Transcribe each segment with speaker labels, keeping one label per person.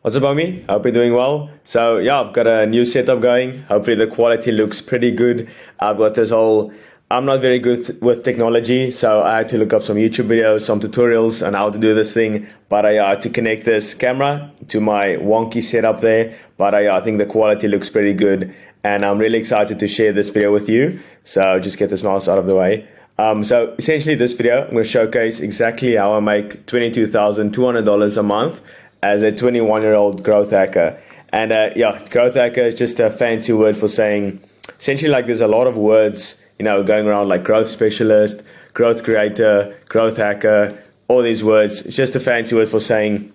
Speaker 1: What's up, homie? Hope you're doing well. So yeah, I've got a new setup going. Hopefully the quality looks pretty good. I've got this whole, I'm not very good with technology, so I had to look up some YouTube videos, some tutorials on how to do this thing. But I had to connect this camera to my wonky setup there. But I think the quality looks pretty good. And I'm really excited to share this video with you. So just get this mouse out of the way. So essentially this video, I'm going to showcase exactly how I make $22,200 a month as a 21-year-old growth hacker. And yeah, growth hacker is just a fancy word for saying, essentially, like, there's a lot of words, going around, like growth specialist, growth creator, growth hacker, all these words. It's just a fancy word for saying,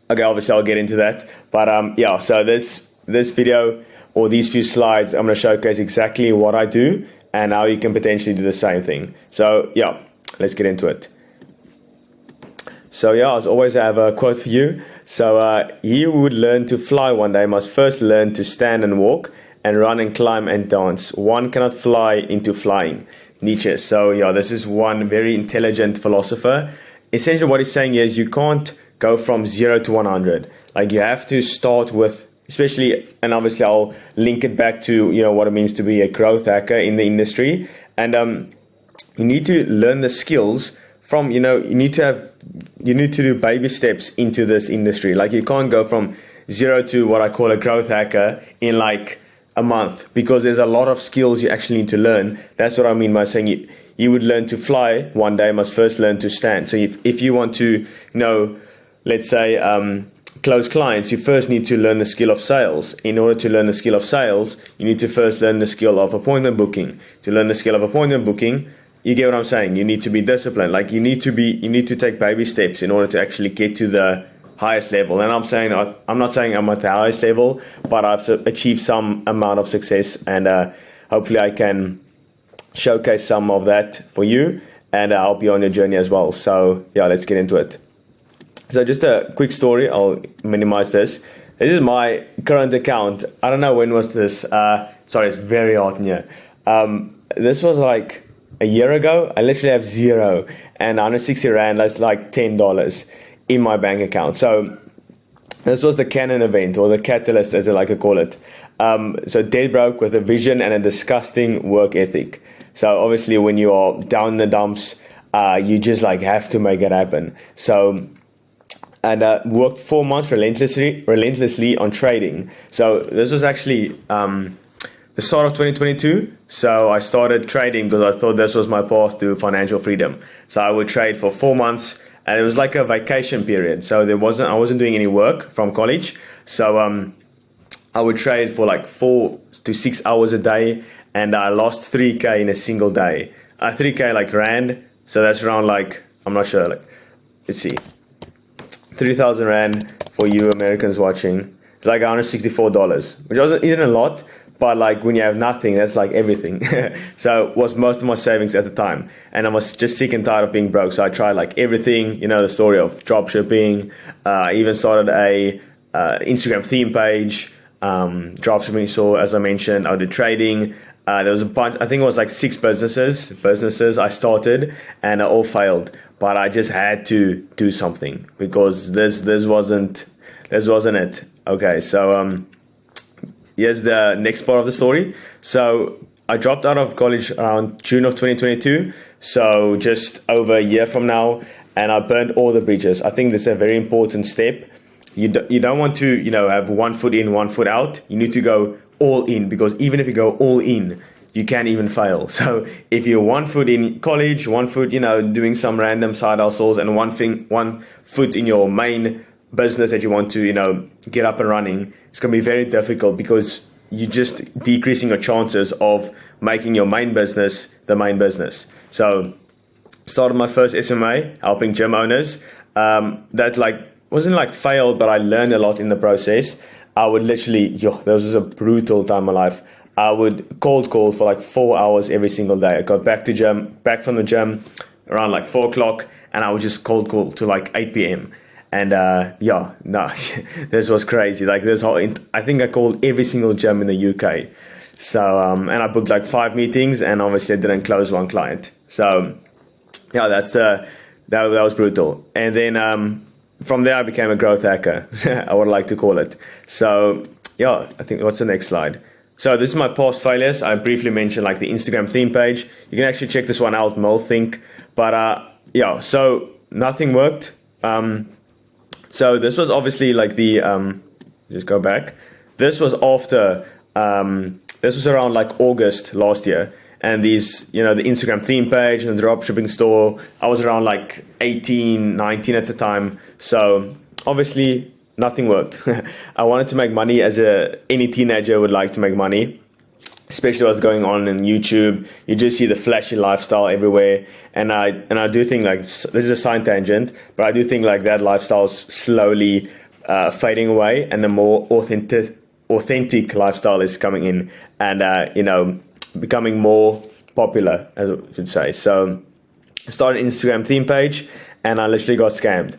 Speaker 1: okay, obviously I'll get into that. But yeah, so this video or these few slides, I'm going to showcase exactly what I do and how you can potentially do the same thing. So yeah, let's get into it. So yeah, as always, I have a quote for you. So he who would learn to fly one day must first learn to stand and walk and run and climb and dance. One cannot fly into flying. Nietzsche. So yeah, this is one very intelligent philosopher. Essentially what he's saying is you can't go from 0 to 100. Like, you have to start with, especially, and obviously I'll link it back to, what it means to be a growth hacker in the industry. And you need to learn the skills from, you need to do baby steps into this industry. Like, you can't go from 0 to what I call a growth hacker in like a month, because there's a lot of skills you actually need to learn. That's what I mean by saying you would learn to fly one day, must first learn to stand. So if you want to, let's say, close clients, you first need to learn the skill of sales. In order to learn the skill of sales, you need to first learn the skill of appointment booking. To learn the skill of appointment booking, you get what I'm saying? You need to be disciplined. Like, you need to take baby steps in order to actually get to the highest level. And I'm not saying I'm at the highest level, but I've achieved some amount of success, and hopefully I can showcase some of that for you and help you on your journey as well. So yeah, let's get into it. So just a quick story. I'll minimize this. This is my current account. I don't know when was this. Sorry, it's very hot in here. This was like a year ago. I literally have zero, and 160 Rand, that's like $10 in my bank account. So this was the Canon event, or the catalyst as I like to call it. So dead broke with a vision and a disgusting work ethic. So obviously when you are down in the dumps, you just like have to make it happen. So, and worked 4 months relentlessly on trading. So this was actually the start of 2022. So I started trading because I thought this was my path to financial freedom. So I would trade for 4 months, and it was like a vacation period. So I wasn't doing any work from college. So I would trade for like 4 to 6 hours a day, and I lost 3K in a single day. 3K like Rand. So that's around like, I'm not sure, like, let's see, 3,000 Rand for you Americans watching. It's like $164, which isn't a lot, but like when you have nothing, that's like everything. So it was most of my savings at the time, and I was just sick and tired of being broke. So I tried like everything, the story of drop shipping. I even started a Instagram theme page, drop shipping. So as I mentioned, I did trading. There was a bunch, I think it was like 6 businesses I started, and all failed. But I just had to do something, because this wasn't it. Okay, so here's the next part of the story. So I dropped out of college around June of 2022, so just over a year from now, and I burned all the bridges. I think this is a very important step. You don't want to have one foot in, one foot out. You need to go all in, because even if you go all in, you can't even fail. So if you're 1 foot in college, 1 foot doing some random side hustles, and one foot in your main business that you want to get up and running, it's going to be very difficult, because you're just decreasing your chances of making your main business the main business. So started my first SMA helping gym owners. That wasn't like failed, but I learned a lot in the process. I would literally, this was a brutal time in my life. I would cold call for like 4 hours every single day. I got back from the gym around like 4 o'clock, and I would just cold call to like 8 p.m. And this was crazy. Like, I think I called every single gym in the UK. So, and I booked like 5 meetings, and obviously I didn't close one client. So yeah, that was brutal. And then from there I became a growth hacker. I would like to call it. So yeah, I think what's the next slide? So this is my past failures. I briefly mentioned like the Instagram theme page. You can actually check this one out, Think. But yeah, so nothing worked. So this was obviously like the just go back. This was after this was around like August last year. And these, the Instagram theme page and the dropshipping store, I was around like 18, 19 at the time. So obviously nothing worked. I wanted to make money as any teenager would like to make money, especially what's going on in YouTube. You just see the flashy lifestyle everywhere. And I do think like, this is a side tangent, but I do think like that lifestyle's slowly fading away, and the more authentic lifestyle is coming in, and, becoming more popular, as I should say. So I started an Instagram theme page, and I literally got scammed.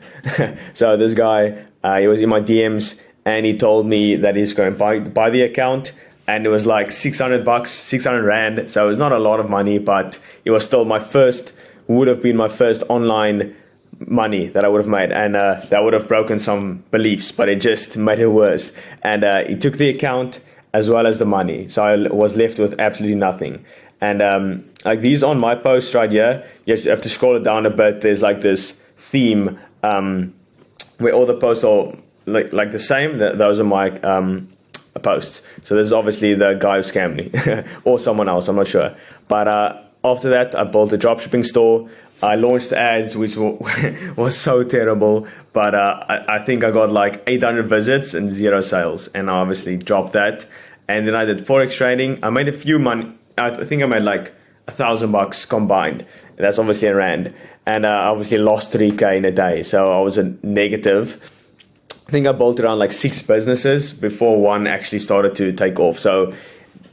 Speaker 1: So this guy, he was in my DMs, and he told me that he's going to buy the account, and it was like $600, 600 Rand. So it was not a lot of money, but it was still would have been my first online money that I would have made, and that would have broken some beliefs, but it just made it worse. And he took the account as well as the money, so I was left with absolutely nothing. And like these on my posts right here, you have to scroll it down a bit. There's like this theme where all the posts are like the same. Those are my posts. So this is obviously the guy who scammed me or someone else, I'm not sure. But after that, I built a dropshipping store. I launched ads, which was so terrible, but I think I got like 800 visits and 0 sales, and I obviously dropped that. And then I did Forex trading. I made a few money. I think I made like $1,000 combined. That's obviously in Rand. And I obviously lost 3K in a day, so I was a negative. I think I built around like 6 businesses before one actually started to take off. So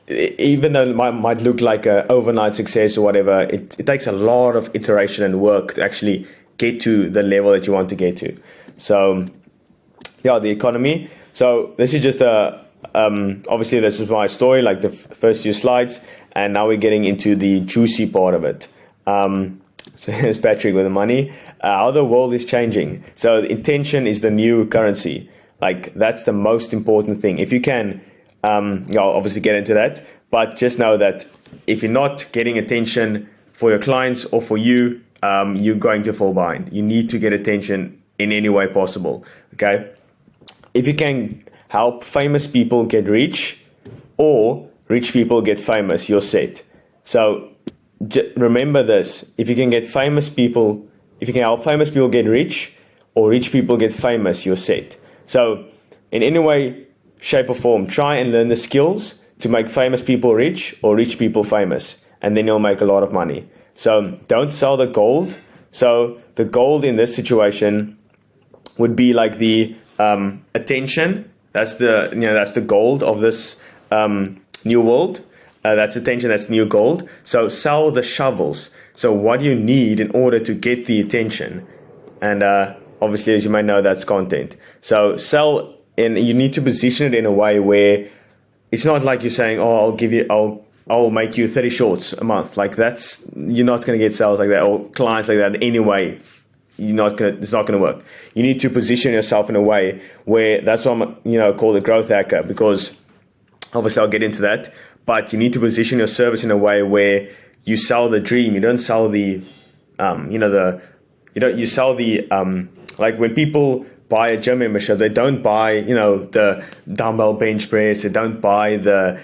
Speaker 1: even though it might look like an overnight success or whatever, it takes a lot of iteration and work to actually get to the level that you want to get to. So yeah, the economy. So this is just obviously this is my story, like the first few slides, and now we're getting into the juicy part of it. So here's Patrick with the money. How the world is changing. So intention is the new currency. Like that's the most important thing. If you can, I'll obviously get into that, but just know that if you're not getting attention for your clients or for you, you're going to fall behind. You need to get attention in any way possible. Okay. If you can help famous people get rich, or rich people get famous, you're set. So remember this: if you can help famous people get rich, or rich people get famous, you're set. So in any way, shape or form, try and learn the skills to make famous people rich or rich people famous, and then you'll make a lot of money. So don't sell the gold. So the gold in this situation would be like the attention. That's the gold of this new world. That's attention. That's new gold. So sell the shovels. So what you need in order to get the attention, and obviously, as you may know, that's content. So sell. And you need to position it in a way where it's not like you're saying, "Oh, I'll make you 30 shorts a month." Like you're not going to get sales like that or clients like that anyway. It's not going to work. You need to position yourself in a way where that's why I'm, called a growth hacker, because obviously I'll get into that. But you need to position your service in a way where you sell the dream. You don't sell you sell the like when people buy a gym membership, they don't buy, the dumbbell bench press, they don't buy the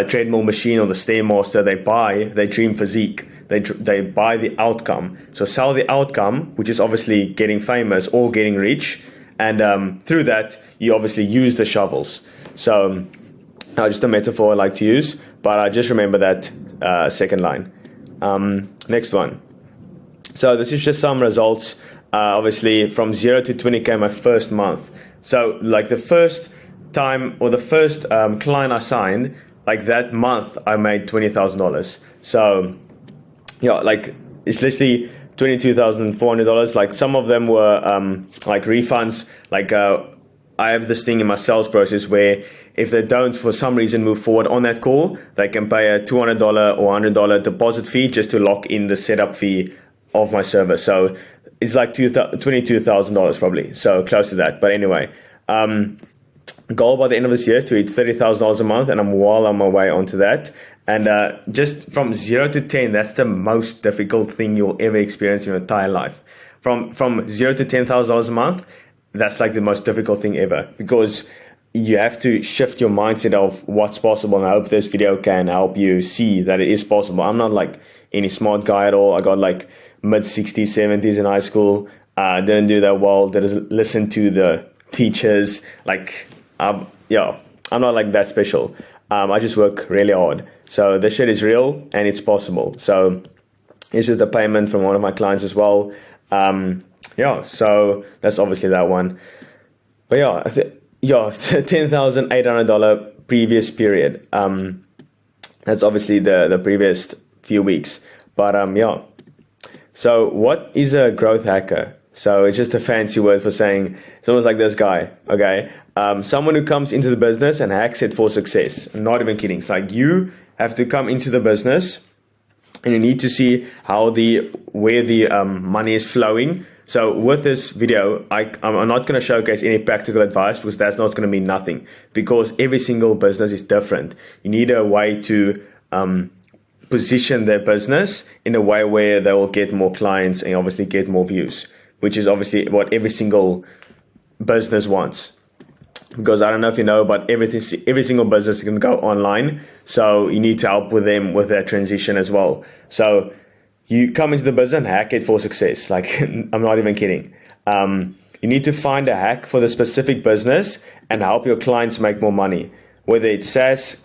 Speaker 1: treadmill machine or the Stairmaster, they buy their dream physique, they buy the outcome. So sell the outcome, which is obviously getting famous or getting rich, and through that, you obviously use the shovels. So just a metaphor I like to use, but I just remember that second line. Next one. So this is just some results. Obviously from 0 to 20K my first month. So like the first time or the first client I signed, like that month I made $20,000. So like it's literally $22,400. Like some of them were like refunds. Like I have this thing in my sales process where if they don't for some reason move forward on that call, they can pay a $200 or $100 deposit fee just to lock in the setup fee of my service. So it's like $22,000 probably, so close to that. But anyway, goal by the end of this year is to hit $30,000 a month, and I'm well on my way onto that. And just from 0 to 10, that's the most difficult thing you'll ever experience in your entire life. From 0 to $10,000 a month, that's like the most difficult thing ever, because you have to shift your mindset of what's possible. And I hope this video can help you see that it is possible. I'm not like any smart guy at all. I got like mid 60s, 70s in high school. Didn't do that well. Didn't listen to the teachers. Like, I'm not like that special. I just work really hard. So this shit is real and it's possible. So this is the payment from one of my clients as well. So that's obviously that one. But $10,800 previous period. That's obviously the previous few weeks. But So what is a growth hacker? So it's just a fancy word for saying it's almost like this guy, okay? Someone who comes into the business and hacks it for success. I'm not even kidding. It's like you have to come into the business and you need to see where the money is flowing. So with this video, I'm not going to showcase any practical advice, because that's not going to mean nothing, because every single business is different. You need a way to position their business in a way where they will get more clients and obviously get more views, which is obviously what every single business wants. Because I don't know if you know, but every single business is going to go online. So you need to help with them with that transition as well. So you come into the business and hack it for success. Like, I'm not even kidding. You need to find a hack for the specific business and help your clients make more money. Whether it's SaaS,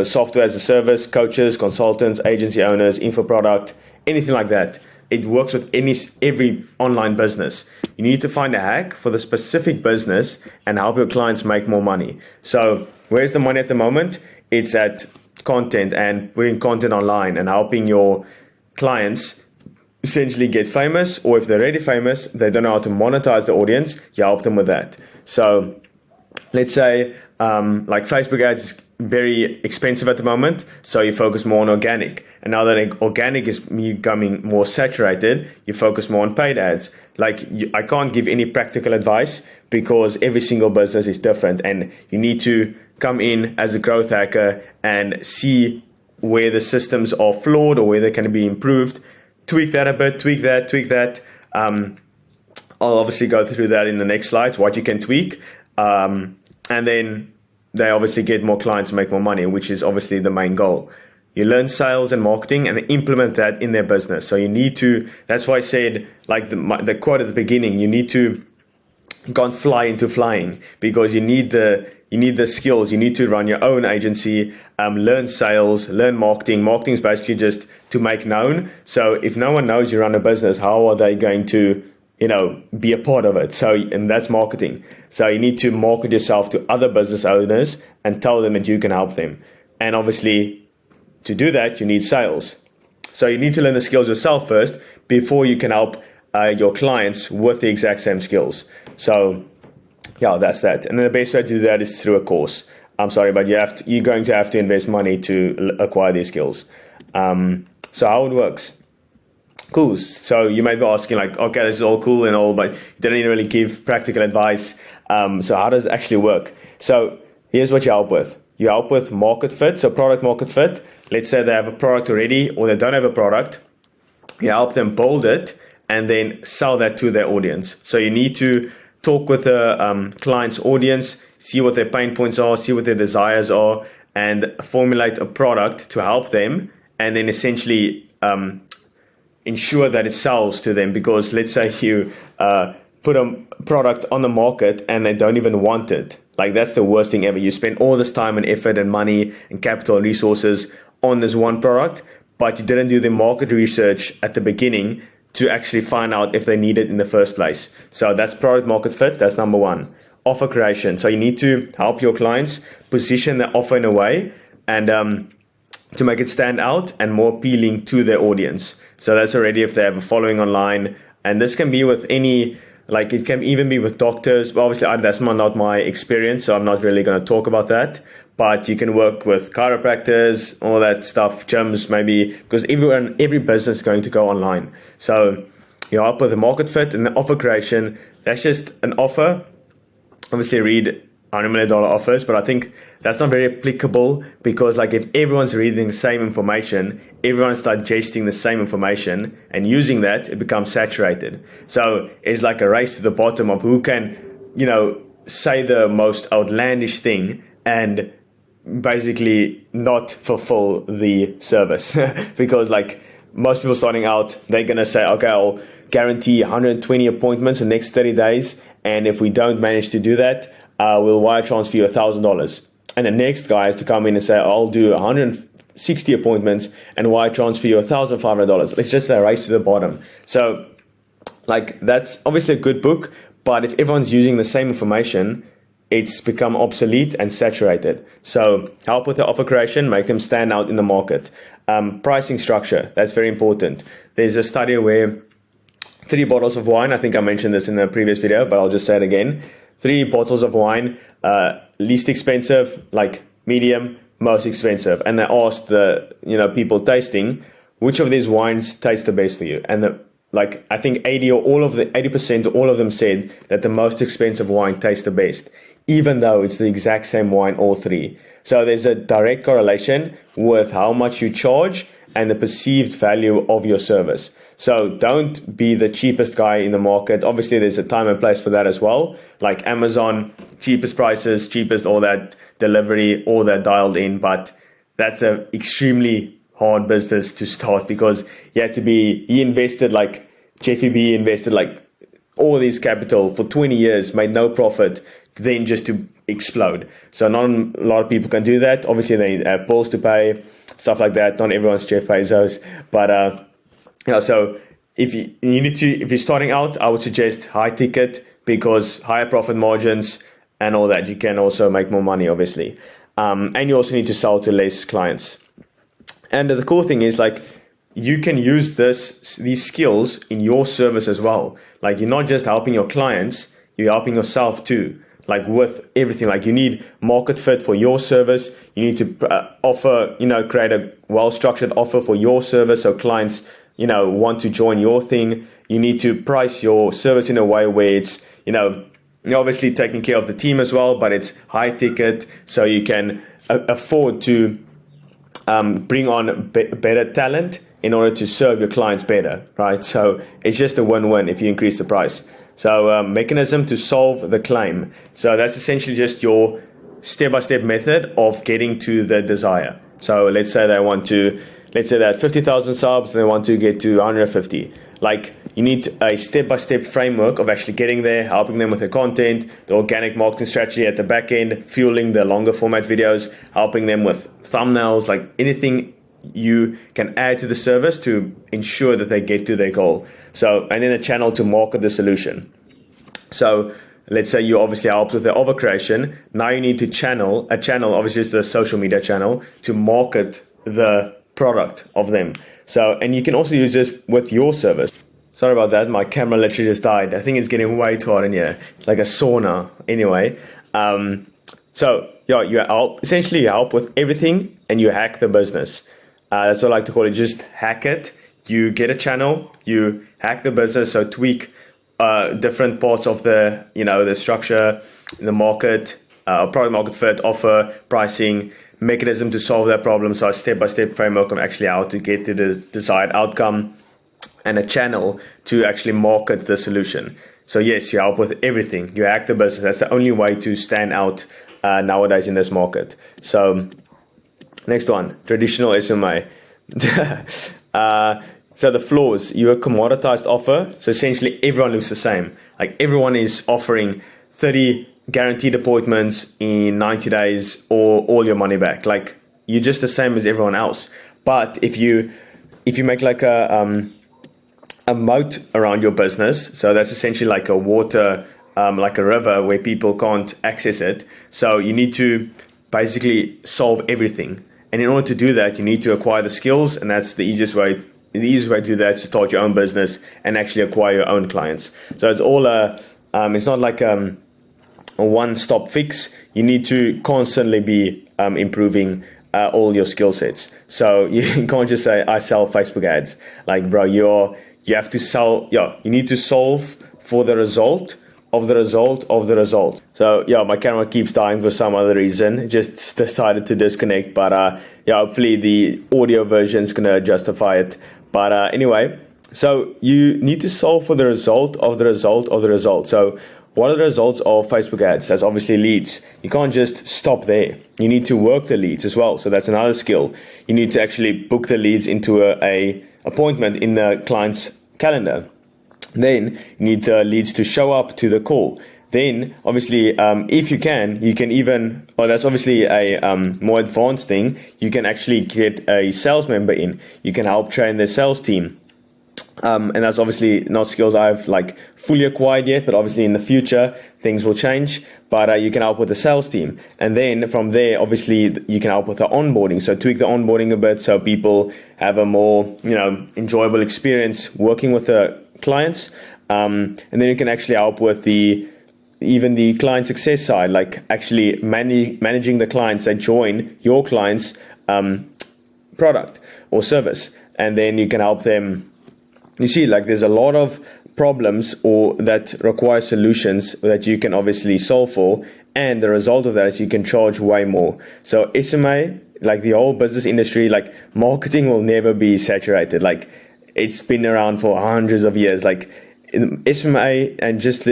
Speaker 1: software as a service, coaches, consultants, agency owners, info product, anything like that. It works with every online business. You need to find a hack for the specific business and help your clients make more money. So where's the money at the moment? It's at content and putting content online and helping your clients essentially get famous, or if they're already famous, they don't know how to monetize the audience, you help them with that. So let's say like Facebook ads is very expensive at the moment, so you focus more on organic. And now that organic is becoming more saturated, you focus more on paid ads. I can't give any practical advice because every single business is different, and you need to come in as a growth hacker and see where the systems are flawed or where they can be improved. Tweak that a bit, tweak that. I'll obviously go through that in the next slides, what you can tweak. And then they obviously get more clients and make more money, which is obviously the main goal. You learn sales and marketing and implement that in their business. So you need to, that's why I said, like the quote at the beginning, you can't fly into flying, because you need the skills. You need to run your own agency, learn sales, learn marketing. Marketing is basically just to make known. So if no one knows you run a business, how are they going to be a part of it? So, and that's marketing. So you need to market yourself to other business owners and tell them that you can help them. And obviously, to do that, you need sales. So you need to learn the skills yourself first before you can help your clients with the exact same skills. So that's that. And then the best way to do that is through a course. I'm sorry, but you're going to have to invest money to acquire these skills. So how it works. Cool. So you might be asking like, okay, this is all cool and all, but you didn't really give practical advice. So how does it actually work? So here's what you help with. You help with market fit, so product market fit. Let's say they have a product already or they don't have a product. You help them build it and then sell that to their audience. So you need to talk with the client's audience, see what their pain points are, see what their desires are, and formulate a product to help them, and then essentially ensure that it sells to them. Because let's say you put a product on the market and they don't even want it. Like, that's the worst thing ever. You spend all this time and effort and money and capital and resources on this one product, but you didn't do the market research at the beginning to actually find out if they need it in the first place. So that's product market fit. That's number one. Offer creation. So you need to help your clients position their offer in a way and to make it stand out and more appealing to their audience. So that's already if they have a following online. And this can be with any, like it can even be with doctors. But obviously that's not my experience, so I'm not really going to talk about that. But you can work with chiropractors, all that stuff, gyms maybe, because every business is going to go online. So You help with the market fit and the offer creation. That's just an offer. Obviously read $100 million offers, but I think that's not very applicable, because like if everyone's reading the same information, everyone's digesting the same information and using that, it becomes saturated. So it's like a race to the bottom of who can, say the most outlandish thing and basically not fulfill the service. Because like most people starting out, they're going to say, okay, I'll guarantee 120 appointments in the next 30 days. And if we don't manage to do that, we'll wire transfer you $1,000. And the next guy is to come in and say, I'll do 160 appointments and wire transfer you $1,500. It's just a race to the bottom. So like that's obviously a good book, but if everyone's using the same information, it's become obsolete and saturated. So help with the offer creation, make them stand out in the market. Pricing structure, that's very important. There's a study where 3 bottles of wine, I think I mentioned this in the previous video, but I'll just say it again. 3 bottles of wine, least expensive, like medium, most expensive. And they asked the people tasting, which of these wines taste the best for you? And I think 80% all of them said that the most expensive wine tastes the best, even though it's the exact same wine, all 3. So there's a direct correlation with how much you charge and the perceived value of your service. So don't be the cheapest guy in the market. Obviously, there's a time and place for that as well. Like Amazon, cheapest prices, cheapest, all that delivery, all that dialed in. But that's an extremely hard business to start, because he invested like Jeffy B invested like all this capital for 20 years, made no profit, then just to explode. So not a lot of people can do that. Obviously, they have bills to pay, stuff like that. Not everyone's Jeff Bezos, but so if you're starting out, I would suggest high ticket, because higher profit margins and all that, you can also make more money, obviously. And you also need to sell to less clients. And the cool thing is, like, you can use these skills in your service as well. Like, you're not just helping your clients, you're helping yourself too. Like with everything, like you need market fit for your service. You need to offer, create a well-structured offer for your service, so clients, want to join your thing. You need to price your service in a way where it's, you're obviously taking care of the team as well, but it's high ticket, so you can afford to bring on better talent in order to serve your clients better, right? So it's just a win-win if you increase the price. So mechanism to solve the claim. So that's essentially just your step-by-step method of getting to the desire. So let's say they had 50,000 subs and they want to get to 150. Like, you need a step-by-step framework of actually getting there, helping them with the content, the organic marketing strategy at the back end, fueling the longer format videos, helping them with thumbnails, like anything you can add to the service to ensure that they get to their goal. So, and then a channel to market the solution. So let's say you obviously helped with the offer creation. Now you need to channel, obviously it's the social media channel, to market the product of them. So, and you can also use this with your service. Sorry about that, my camera literally just died. I think it's getting way too hot in here. It's like a sauna. Anyway, you essentially help with everything and you hack the business. That's what I like to call it. Just hack it. You get a channel, you hack the business, so tweak different parts of the structure, the market, product market fit, offer, pricing, mechanism to solve that problem. So a step-by-step framework of actually how to get to the desired outcome, and a channel to actually market the solution. So yes, you help with everything. You hack the business. That's the only way to stand out nowadays in this market. So next one, traditional SMA. So the flaws, you're a commoditized offer. So essentially everyone looks the same. Like everyone is offering 30 guaranteed appointments in 90 days or all your money back. Like you're just the same as everyone else. But if you make like a moat around your business, so that's essentially like a water, like a river where people can't access it. So you need to basically solve everything. And in order to do that, you need to acquire the skills, and that's the easiest way. The easiest way to do that is to start your own business and actually acquire your own clients. So it's all it's not like a one-stop fix. You need to constantly be improving all your skill sets. So you can't just say, I sell Facebook ads. Like, bro, you're you have to you need to solve for the result of the result of the result. So yeah, my camera keeps dying for some other reason. Just decided to disconnect, but yeah, hopefully the audio version is gonna justify it. But anyway, so you need to solve for the result of the result of the result. So what are the results of Facebook ads? That's obviously leads. You can't just stop there. You need to work the leads as well. So that's another skill. You need to actually book the leads into a appointment in the client's calendar. Then you need the leads to show up to the call. Then obviously, if you can even, that's obviously a more advanced thing. You can actually get a sales member in. You can help train the sales team. And that's obviously not skills I've like fully acquired yet, but obviously in the future things will change. But you can help with the sales team, and then from there, obviously you can help with the onboarding. So tweak the onboarding a bit so people have a more enjoyable experience working with the clients. And then you can actually help with even the client success side, like actually managing the clients that join your client's product or service, and then you can help them. You see, like there's a lot of problems or that require solutions that you can obviously solve for, and the result of that is you can charge way more. So SMA, like the whole business industry, like marketing will never be saturated. Like it's been around for hundreds of years. Like SMA and just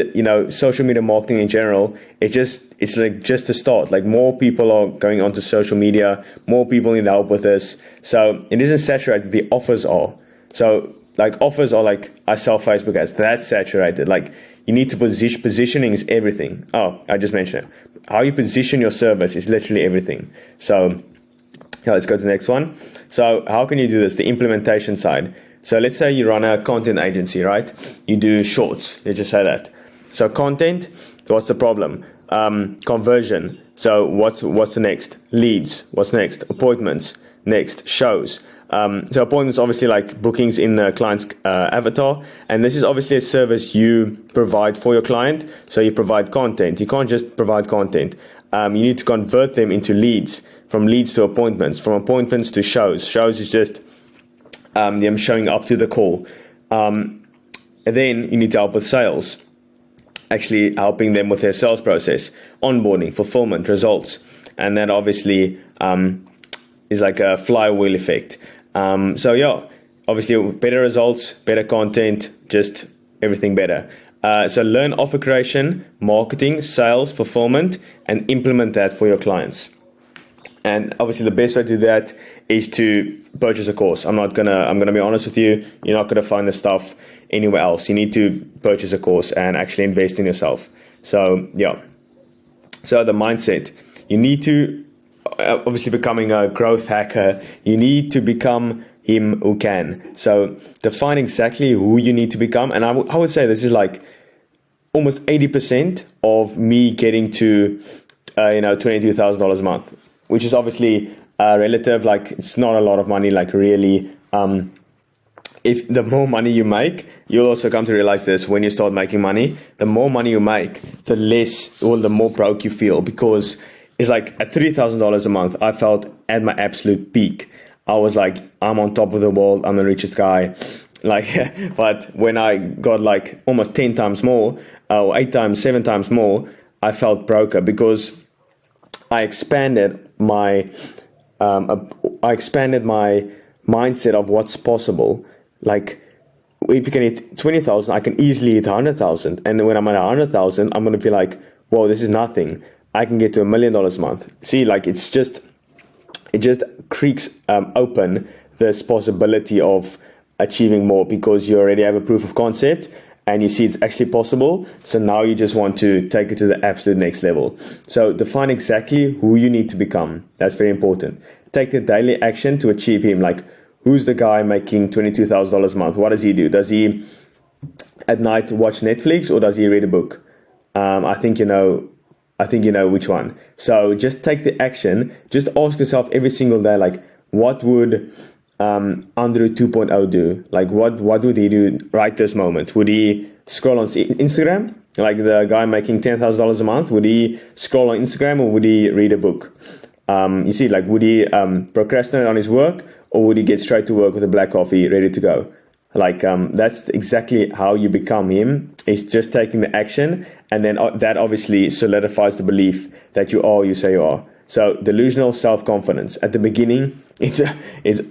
Speaker 1: social media marketing in general, it's like just a start. Like more people are going onto social media, more people need help with this. So it isn't saturated. The offers are. So like offers are like, I sell Facebook ads. That's saturated. Like you need to positioning is everything. Oh, I just mentioned it. How you position your service is literally everything. So yeah, let's go to the next one. So how can you do this? The implementation side. So let's say you run a content agency, right? You do shorts. Let's just say that. So content, what's the problem? Conversion. So what's the next? Leads. What's next? Appointments. Next, shows. So appointments, obviously like bookings in the client's avatar. And this is obviously a service you provide for your client. So you provide content. You can't just provide content. You need to convert them into leads, from leads to appointments, from appointments to shows. Shows is just them showing up to the call. And then you need to help with sales, actually helping them with their sales process, onboarding, fulfillment, results. And that obviously is like a flywheel effect. So yeah, obviously better results, better content, just everything better. So learn offer creation, marketing, sales, fulfillment, and implement that for your clients. And obviously the best way to do that is to purchase a course. I'm gonna be honest with you, you're not gonna find the stuff anywhere else. You need to purchase a course and actually invest in yourself. So yeah. So the mindset, you need to obviously becoming a growth hacker, you need to become him who can. So define exactly who you need to become. And I would say this is like almost 80% of me getting to $22,000 a month, which is obviously relative. Like it's not a lot of money, like really. If the more money you make, you'll also come to realize this when you start making money, the more money you make, the more broke you feel, because it's like at $3,000 a month, I felt at my absolute peak. I was like, I'm on top of the world. I'm the richest guy. Like, but when I got like almost 10 times more, or 8 times, 7 times more, I felt broker, because I expanded my mindset of what's possible. Like, if you can hit 20,000, I can easily hit 100,000. And when I'm at 100,000, I'm going to be like, whoa, this is nothing. I can get to $1 million a month. See, like it just creaks open this possibility of achieving more, because you already have a proof of concept and you see it's actually possible. So now you just want to take it to the absolute next level. So define exactly who you need to become. That's very important. Take the daily action to achieve him. Like, who's the guy making $22,000 a month? What does he do? Does he at night watch Netflix, or does he read a book? I think you know which one. So just take the action. Just ask yourself every single day, like, what would Andro 2.0 do? Like, what would he do right this moment? Would he scroll on Instagram? Like the guy making $10,000 a month, would he scroll on Instagram, or would he read a book? You see, like, would he procrastinate on his work, or would he get straight to work with a black coffee ready to go? Like that's exactly how you become him. It's just taking the action, and then that obviously solidifies the belief that you are who you say you are. So delusional self-confidence. At the beginning, it's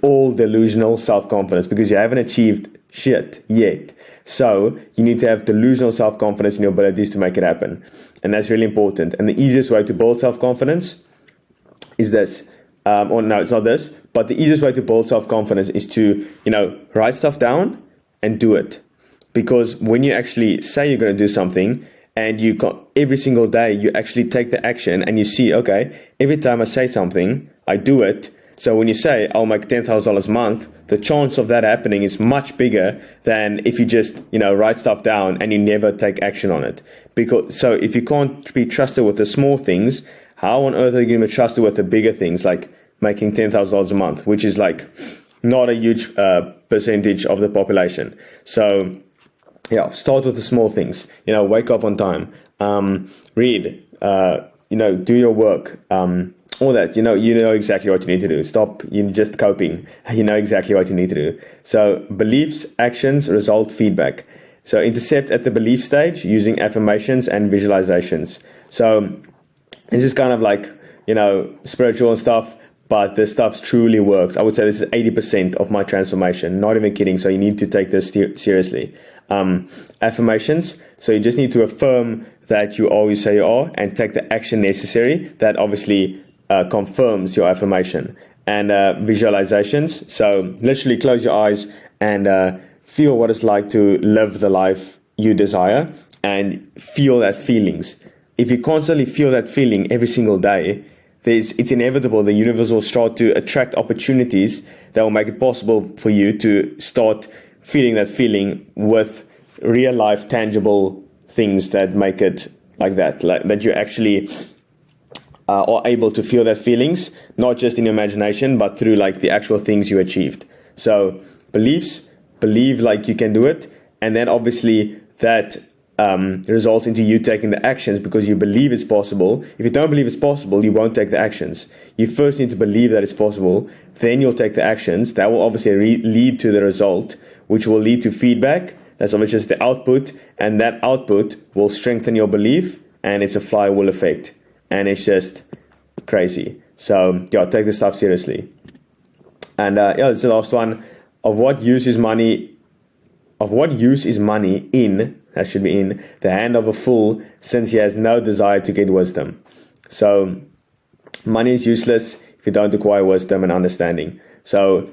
Speaker 1: all delusional self-confidence because you haven't achieved shit yet. So you need to have delusional self-confidence in your abilities to make it happen. And that's really important. And the easiest way to build self-confidence is this. Or no, it's not this, but the easiest way to build self-confidence is to, write stuff down and do it. Because when you actually say you're going to do something, and every single day you actually take the action and you see, okay, every time I say something, I do it. So when you say I'll make $10,000 a month, the chance of that happening is much bigger than if you just, write stuff down and you never take action on it. So if you can't be trusted with the small things, how on earth are you going to be trusted with the bigger things like making $10,000 a month, which is like not a huge percentage of the population. So start with the small things. Wake up on time, read, do your work, all that. You know exactly what you need to do. Stop just coping. You know exactly what you need to do. So beliefs, actions, result, feedback. So intercept at the belief stage using affirmations and visualizations. So this is kind of like, spiritual and stuff, but this stuff truly works. I would say this is 80% of my transformation. Not even kidding. So you need to take this seriously. Affirmations. So you just need to affirm that you always say you are and take the action necessary. That obviously confirms your affirmation. And visualizations. So literally close your eyes and feel what it's like to live the life you desire and feel that feelings. If you constantly feel that feeling every single day, it's inevitable the universe will start to attract opportunities that will make it possible for you to start feeling that feeling with real life tangible things that make it like that, like that you actually are able to feel that feelings, not just in your imagination, but through like the actual things you achieved. So believe like you can do it. And then obviously that results into you taking the actions because you believe it's possible. If you don't believe it's possible, you won't take the actions. You first need to believe that it's possible, then you'll take the actions. That will obviously lead to the result, which will lead to feedback. That's obviously just the output, and that output will strengthen your belief, and it's a flywheel effect, and it's just crazy. So take this stuff seriously. And it's the last one. Of what use is money in, that should be in, the hand of a fool, since he has no desire to get wisdom. So money is useless if you don't acquire wisdom and understanding. So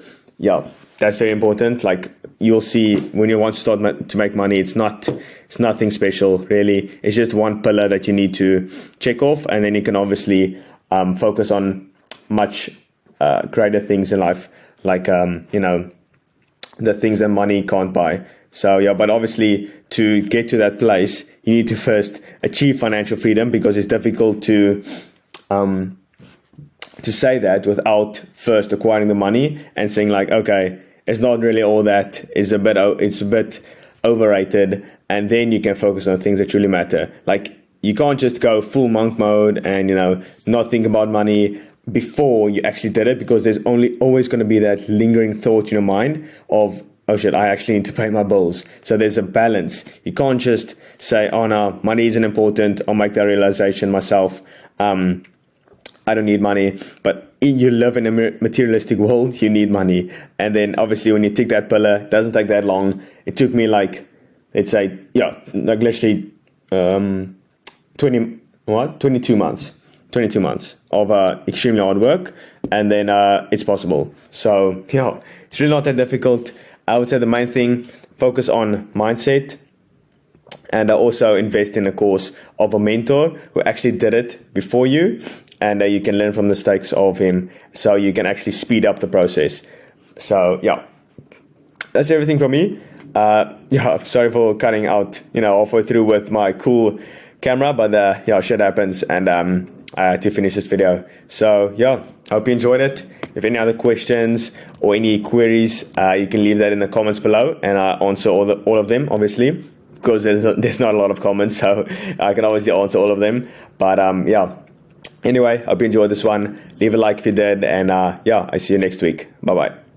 Speaker 1: that's very important. Like you'll see when you want to start to make money, it's nothing special really. It's just one pillar that you need to check off, and then you can obviously focus on much greater things in life, like the things that money can't buy. So but obviously to get to that place, you need to first achieve financial freedom, because it's difficult to say that without first acquiring the money and saying like, okay, it's not really all that, it's a bit overrated, and then you can focus on things that truly matter. Like you can't just go full monk mode and not think about money before you actually did it, because there's always going to be that lingering thought in your mind of, oh shit, I actually need to pay my bills. So there's a balance. You can't just say, oh no, money isn't important, I'll make that realization myself, I don't need money. But you live in a materialistic world, you need money. And then obviously when you tick that pillar, it doesn't take that long. It took me like, let's say, like literally 22 months. 22 months of extremely hard work, and then it's possible. So it's really not that difficult. I would say the main thing, focus on mindset, and also invest in a course of a mentor who actually did it before you, and you can learn from the mistakes of him, so you can actually speed up the process. So that's everything from me. Sorry for cutting out halfway through with my cool camera, but shit happens, and I had to finish this video. So hope you enjoyed it. If any other questions or any queries, you can leave that in the comments below, and I answer all of them, obviously, because there's not a lot of comments, so I can obviously answer all of them. But anyway, hope you enjoyed this one. Leave a like if you did, and I see you next week. Bye bye.